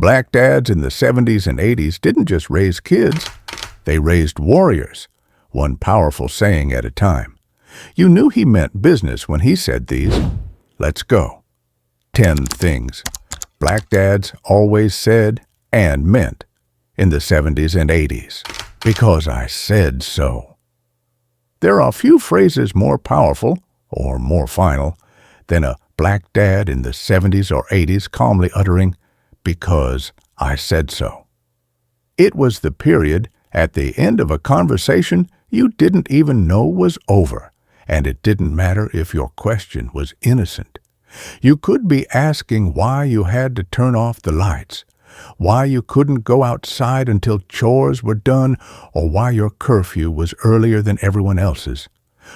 Black dads in the 70s and 80s didn't just raise kids, they raised warriors, one powerful saying at a time. You knew he meant business when he said these. Let's go. 10 things black dads always said and meant in the 70s and 80s. Because I said so. There are few phrases more powerful, or more final, than a black dad in the 70s or 80s calmly uttering, because I said so. It was the period at the end of a conversation you didn't even know was over, and it didn't matter if your question was innocent. You could be asking why you had to turn off the lights, why you couldn't go outside until chores were done, or why your curfew was earlier than everyone else's.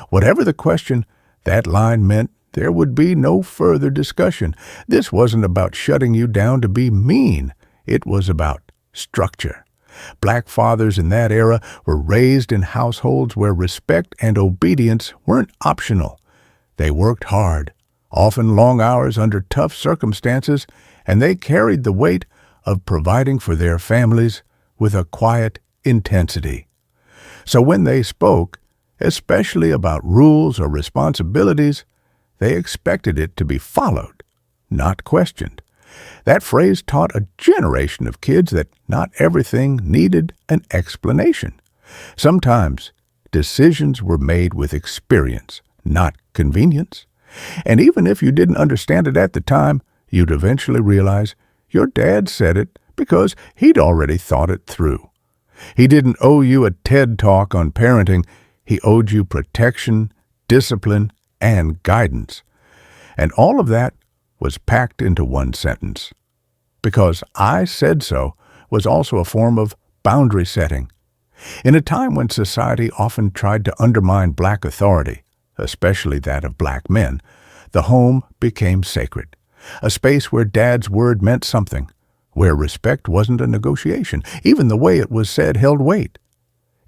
Whatever the question, that line meant there would be no further discussion. This wasn't about shutting you down to be mean. It was about structure. Black fathers in that era were raised in households where respect and obedience weren't optional. They worked hard, often long hours under tough circumstances, and they carried the weight of providing for their families with a quiet intensity. So when they spoke, especially about rules or responsibilities, they expected it to be followed, not questioned. That phrase taught a generation of kids that not everything needed an explanation. Sometimes decisions were made with experience, not convenience. And even if you didn't understand it at the time, you'd eventually realize your dad said it because he'd already thought it through. He didn't owe you a TED Talk on parenting. He owed you protection, discipline, and guidance. And all of that was packed into one sentence. Because I said so was also a form of boundary setting. In a time when society often tried to undermine black authority, especially that of black men, the home became sacred. A space where Dad's word meant something, where respect wasn't a negotiation. Even the way it was said held weight.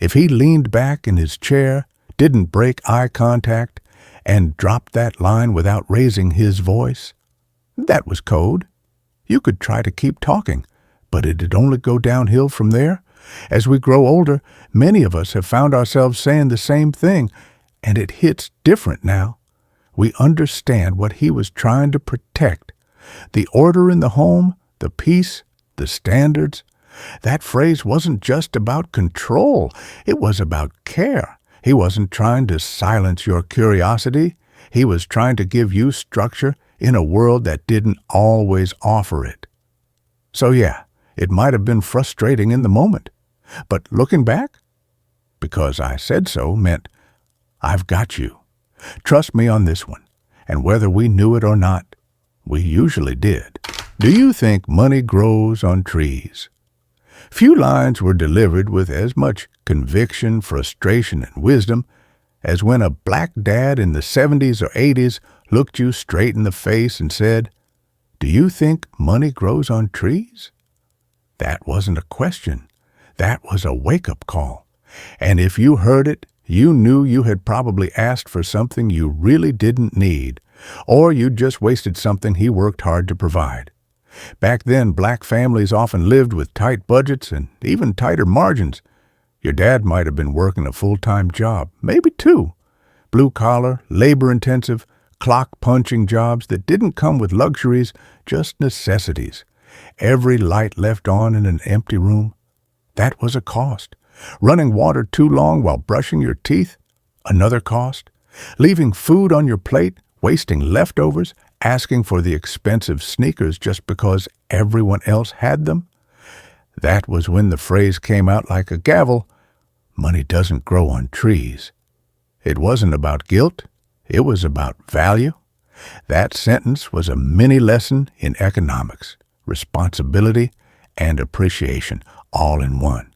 If he leaned back in his chair, didn't break eye contact, and dropped that line without raising his voice, that was code. You could try to keep talking, but it'd only go downhill from there. As we grow older, many of us have found ourselves saying the same thing, and it hits different now. We understand what he was trying to protect. The order in the home, the peace, the standards. That phrase wasn't just about control. It was about care. He wasn't trying to silence your curiosity. He was trying to give you structure in a world that didn't always offer it. So yeah, it might have been frustrating in the moment. But looking back, because I said so meant I've got you. Trust me on this one. And whether we knew it or not, we usually did. Do you think money grows on trees? Few lines were delivered with as much conviction, frustration, and wisdom as when a black dad in the 70s or 80s looked you straight in the face and said, "Do you think money grows on trees?" That wasn't a question. That was a wake-up call. And if you heard it, you knew you had probably asked for something you really didn't need, or you'd just wasted something he worked hard to provide. Back then, black families often lived with tight budgets and even tighter margins. Your dad might have been working a full-time job, maybe two. Blue-collar, labor-intensive, clock-punching jobs that didn't come with luxuries, just necessities. Every light left on in an empty room, that was a cost. Running water too long while brushing your teeth, another cost. Leaving food on your plate, wasting leftovers, asking for the expensive sneakers just because everyone else had them. That was when the phrase came out like a gavel, "Money doesn't grow on trees." It wasn't about guilt. It was about value. That sentence was a mini lesson in economics, responsibility, and appreciation, all in one.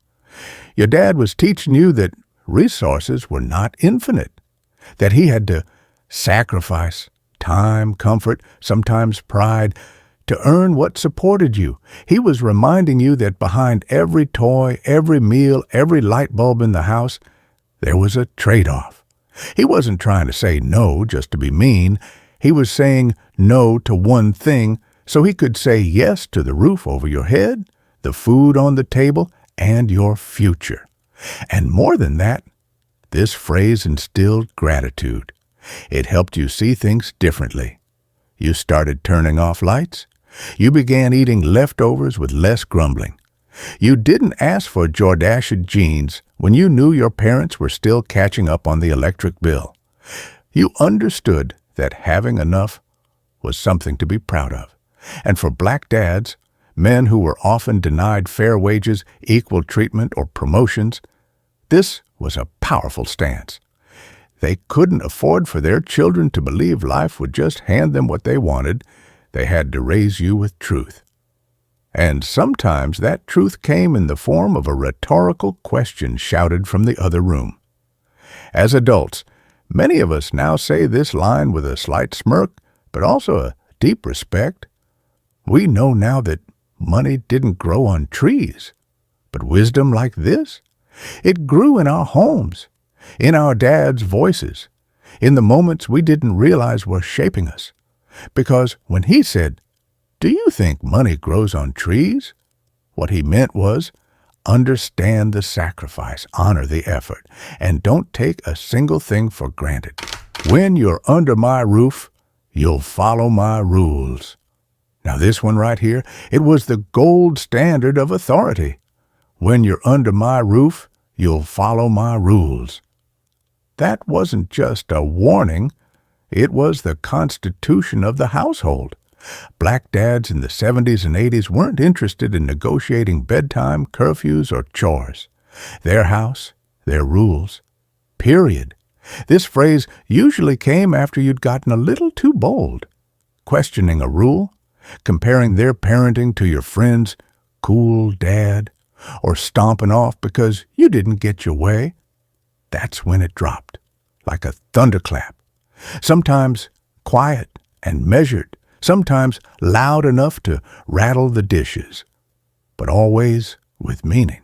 Your dad was teaching you that resources were not infinite, that he had to sacrifice time, comfort, sometimes pride, to earn what supported you. He was reminding you that behind every toy, every meal, every light bulb in the house, there was a trade-off. He wasn't trying to say no just to be mean. He was saying no to one thing so he could say yes to the roof over your head, the food on the table, and your future. And more than that, this phrase instilled gratitude. It helped you see things differently. You started turning off lights. You began eating leftovers with less grumbling. You didn't ask for Jordashed jeans when you knew your parents were still catching up on the electric bill. You understood that having enough was something to be proud of. And for black dads, men who were often denied fair wages, equal treatment, or promotions, this was a powerful stance. They couldn't afford for their children to believe life would just hand them what they wanted. They had to raise you with truth. And sometimes that truth came in the form of a rhetorical question shouted from the other room. As adults, many of us now say this line with a slight smirk, but also a deep respect. We know now that money didn't grow on trees, but wisdom like this, it grew in our homes, in our dads' voices, in the moments we didn't realize were shaping us. Because when he said, "Do you think money grows on trees?" what he meant was, understand the sacrifice, honor the effort, and don't take a single thing for granted. When you're under my roof, you'll follow my rules. Now this one right here, it was the gold standard of authority. When you're under my roof, you'll follow my rules. That wasn't just a warning, it was the constitution of the household. Black dads in the 70s and 80s weren't interested in negotiating bedtime, curfews, or chores. Their house, their rules. Period. This phrase usually came after you'd gotten a little too bold, questioning a rule, comparing their parenting to your friend's cool dad, or stomping off because you didn't get your way. That's when it dropped, like a thunderclap. Sometimes quiet and measured, sometimes loud enough to rattle the dishes, but always with meaning.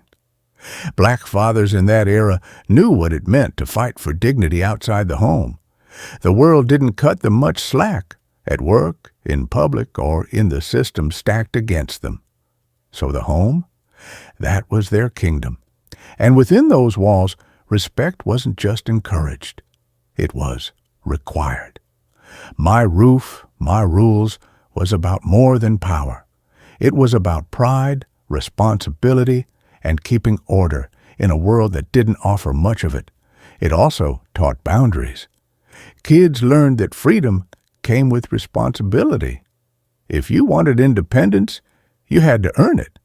Black fathers in that era knew what it meant to fight for dignity outside the home. The world didn't cut them much slack, at work, in public, or in the system stacked against them. So the home? That was their kingdom. And within those walls, respect wasn't just encouraged. It was required. My roof, my rules was about more than power. It was about pride, responsibility, and keeping order in a world that didn't offer much of it. It also taught boundaries. Kids learned that freedom came with responsibility. If you wanted independence, you had to earn it.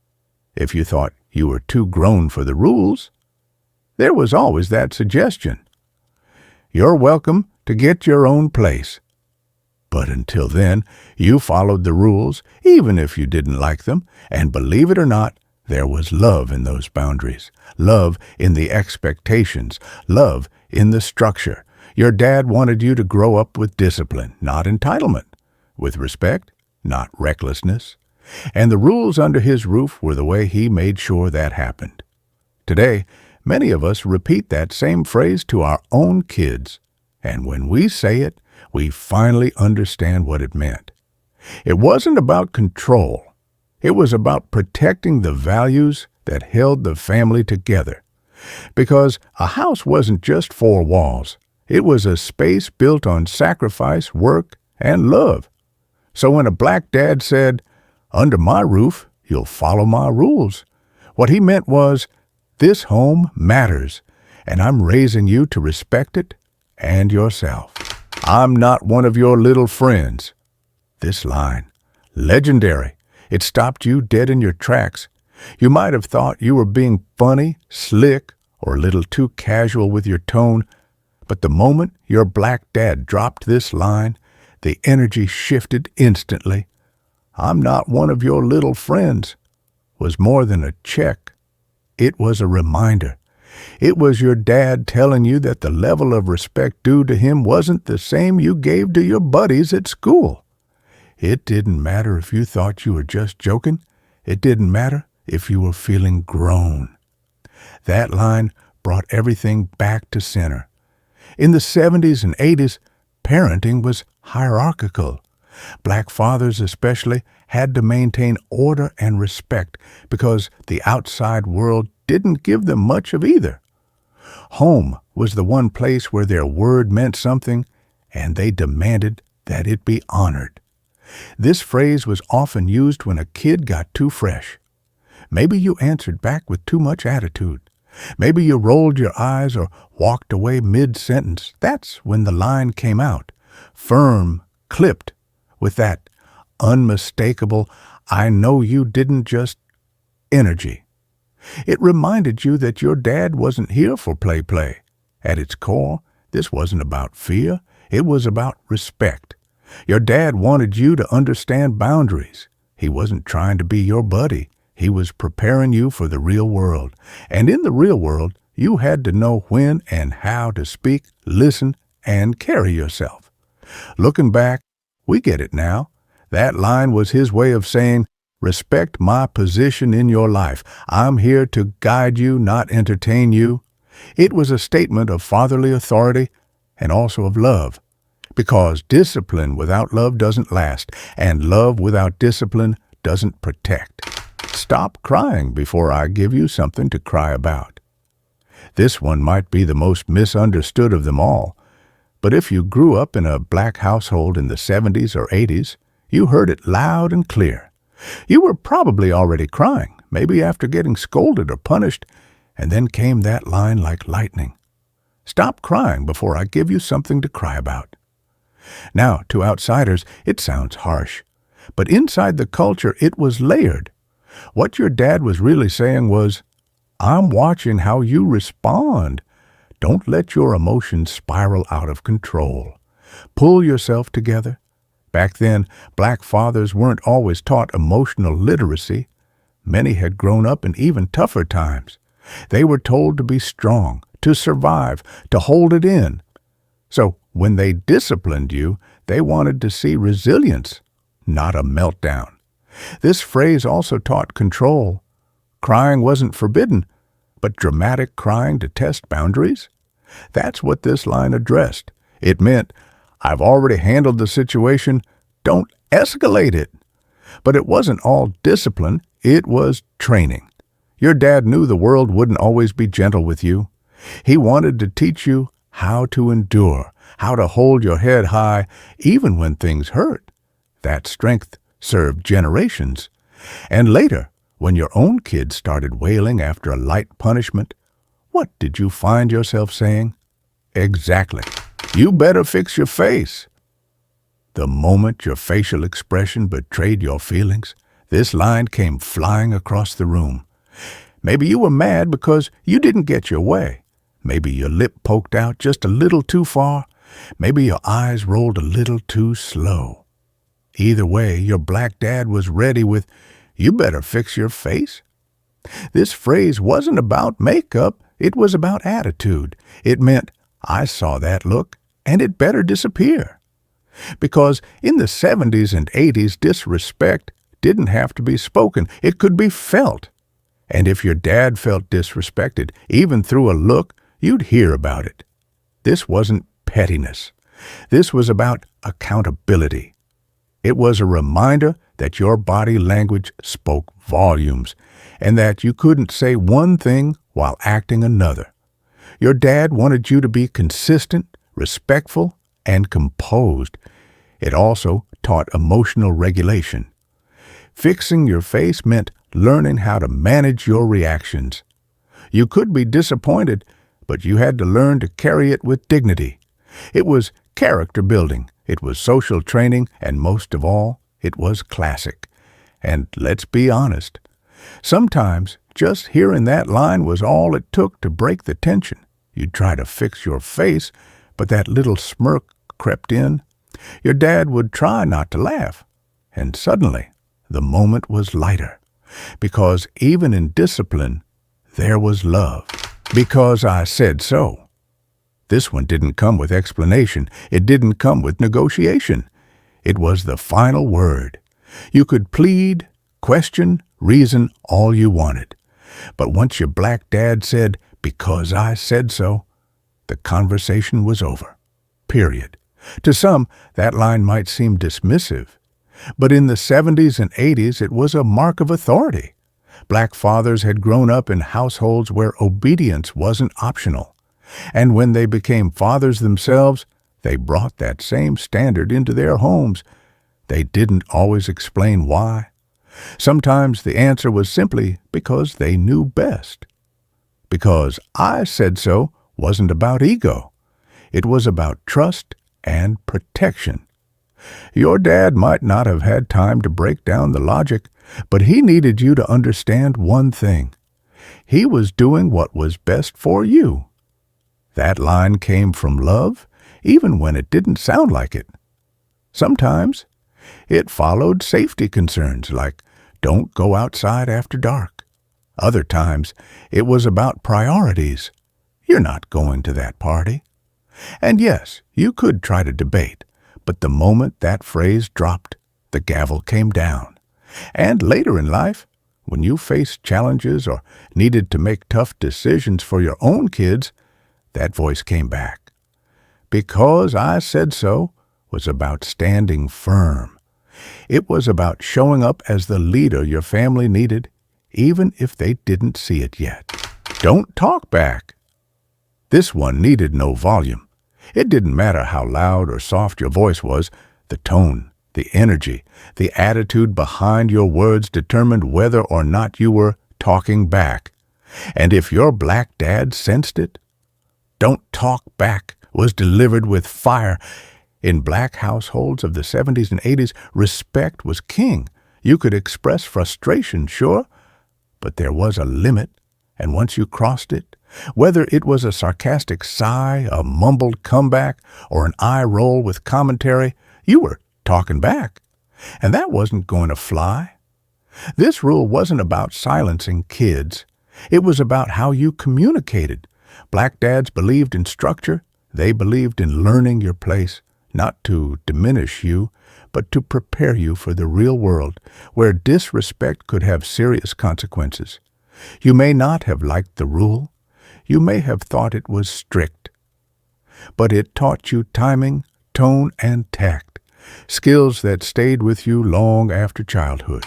If you thought you were too grown for the rules, there was always that suggestion. You're welcome to get your own place. But until then, you followed the rules, even if you didn't like them, and believe it or not, there was love in those boundaries, love in the expectations, love in the structure. Your dad wanted you to grow up with discipline, not entitlement, with respect, not recklessness. And the rules under his roof were the way he made sure that happened. Today, many of us repeat that same phrase to our own kids, and when we say it, we finally understand what it meant. It wasn't about control. It was about protecting the values that held the family together. Because a house wasn't just four walls. It was a space built on sacrifice, work, and love. So when a black dad said, "Under my roof, you'll follow my rules," what he meant was, this home matters, and I'm raising you to respect it and yourself. I'm not one of your little friends. This line, legendary. It stopped you dead in your tracks. You might have thought you were being funny, slick, or a little too casual with your tone, but the moment your black dad dropped this line, the energy shifted instantly. "I'm not one of your little friends" was more than a check. It was a reminder. It was your dad telling you that the level of respect due to him wasn't the same you gave to your buddies at school. It didn't matter if you thought you were just joking. It didn't matter if you were feeling grown. That line brought everything back to center. In the 70s and 80s, parenting was hierarchical. Black fathers especially had to maintain order and respect because the outside world didn't give them much of either. Home was the one place where their word meant something, and they demanded that it be honored. This phrase was often used when a kid got too fresh. Maybe you answered back with too much attitude. Maybe you rolled your eyes or walked away mid-sentence. That's when the line came out, firm, clipped, with that unmistakable, I know you didn't just energy. It reminded you that your dad wasn't here for play. At its core, this wasn't about fear. It was about respect. Your dad wanted you to understand boundaries. He wasn't trying to be your buddy. He was preparing you for the real world. And in the real world, you had to know when and how to speak, listen, and carry yourself. Looking back, we get it now. That line was his way of saying, respect my position in your life. I'm here to guide you, not entertain you. It was a statement of fatherly authority and also of love, because discipline without love doesn't last, and love without discipline doesn't protect. Stop crying before I give you something to cry about. This one might be the most misunderstood of them all, but if you grew up in a black household in the 70s or 80s, you heard it loud and clear. You were probably already crying, maybe after getting scolded or punished, and then came that line like lightning. Stop crying before I give you something to cry about. Now, to outsiders, it sounds harsh, but inside the culture, it was layered. What your dad was really saying was, I'm watching how you respond. Don't let your emotions spiral out of control. Pull yourself together. Back then, black fathers weren't always taught emotional literacy. Many had grown up in even tougher times. They were told to be strong, to survive, to hold it in. So when they disciplined you, they wanted to see resilience, not a meltdown. This phrase also taught control. Crying wasn't forbidden, but dramatic crying to test boundaries? That's what this line addressed. It meant, I've already handled the situation, don't escalate it. But it wasn't all discipline, it was training. Your dad knew the world wouldn't always be gentle with you. He wanted to teach you how to endure, how to hold your head high, even when things hurt. That strength served generations. And later, when your own kids started wailing after a light punishment, what did you find yourself saying? Exactly. You better fix your face. The moment your facial expression betrayed your feelings, this line came flying across the room. Maybe you were mad because you didn't get your way. Maybe your lip poked out just a little too far. Maybe your eyes rolled a little too slow. Either way, your black dad was ready with, you better fix your face. This phrase wasn't about makeup, it was about attitude. It meant, I saw that look, and it better disappear. Because in the 70s and 80s, disrespect didn't have to be spoken, it could be felt. And if your dad felt disrespected, even through a look, you'd hear about it. This wasn't pettiness. This was about accountability. It was a reminder that your body language spoke volumes, and that you couldn't say one thing while acting another. Your dad wanted you to be consistent, respectful, and composed. It also taught emotional regulation. Fixing your face meant learning how to manage your reactions. You could be disappointed, but you had to learn to carry it with dignity. It was character building, it was social training, and most of all, it was classic. And let's be honest, sometimes just hearing that line was all it took to break the tension. You'd try to fix your face, but that little smirk crept in. Your dad would try not to laugh, and suddenly the moment was lighter. Because even in discipline, there was love. Because I said so. This one didn't come with explanation. It didn't come with negotiation. It was the final word. You could plead, question, reason all you wanted. But once your black dad said, because I said so, the conversation was over. Period. To some, that line might seem dismissive, but in the 70s and 80s it was a mark of authority. Black fathers had grown up in households where obedience wasn't optional, and when they became fathers themselves, they brought that same standard into their homes. They didn't always explain why. Sometimes the answer was simply because they knew best. Because I said so wasn't about ego. It was about trust and protection. Your dad might not have had time to break down the logic, but he needed you to understand one thing. He was doing what was best for you. That line came from love, even when it didn't sound like it. Sometimes it followed safety concerns like don't go outside after dark. Other times it was about priorities. You're not going to that party. And yes, you could try to debate, but the moment that phrase dropped, the gavel came down. And later in life, when you faced challenges or needed to make tough decisions for your own kids, that voice came back. Because I said so was about standing firm. It was about showing up as the leader your family needed, even if they didn't see it yet. Don't talk back. This one needed no volume. It didn't matter how loud or soft your voice was, the tone, the energy, the attitude behind your words determined whether or not you were talking back. And if your black dad sensed it, don't talk back was delivered with fire. In black households of the 70s and 80s, respect was king. You could express frustration, sure, but there was a limit, and once you crossed it, whether it was a sarcastic sigh, a mumbled comeback, or an eye roll with commentary, you were talking back. And that wasn't going to fly. This rule wasn't about silencing kids. It was about how you communicated. Black dads believed in structure. They believed in learning your place, not to diminish you, but to prepare you for the real world, where disrespect could have serious consequences. You may not have liked the rule. You may have thought it was strict. But it taught you timing, tone, and tact, skills that stayed with you long after childhood.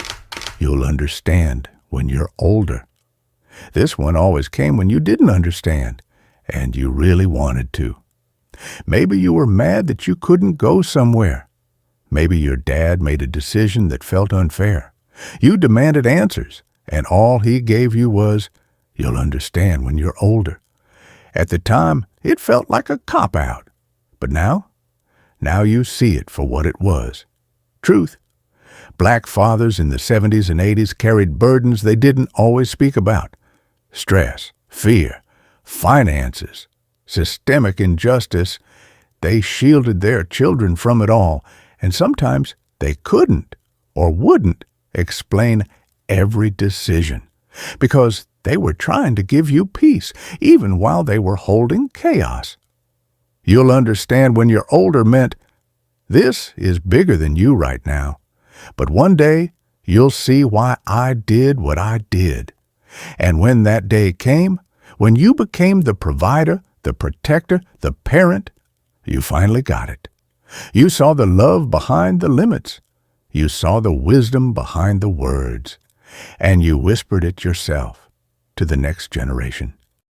You'll understand when you're older. This one always came when you didn't understand, and you really wanted to. Maybe you were mad that you couldn't go somewhere. Maybe your dad made a decision that felt unfair. You demanded answers, and all he gave you was, "You'll understand when you're older." At the time, it felt like a cop-out. But now you see it for what it was. Truth. Black fathers in the 70s and 80s carried burdens they didn't always speak about. Stress, fear, finances, systemic injustice. They shielded their children from it all, and sometimes they couldn't or wouldn't explain every decision because they were trying to give you peace, even while they were holding chaos. You'll understand when you're older meant, this is bigger than you right now, but one day you'll see why I did what I did. And when that day came, when you became the provider, the protector, the parent, you finally got it. You saw the love behind the limits. You saw the wisdom behind the words. And you whispered it yourself to the next generation.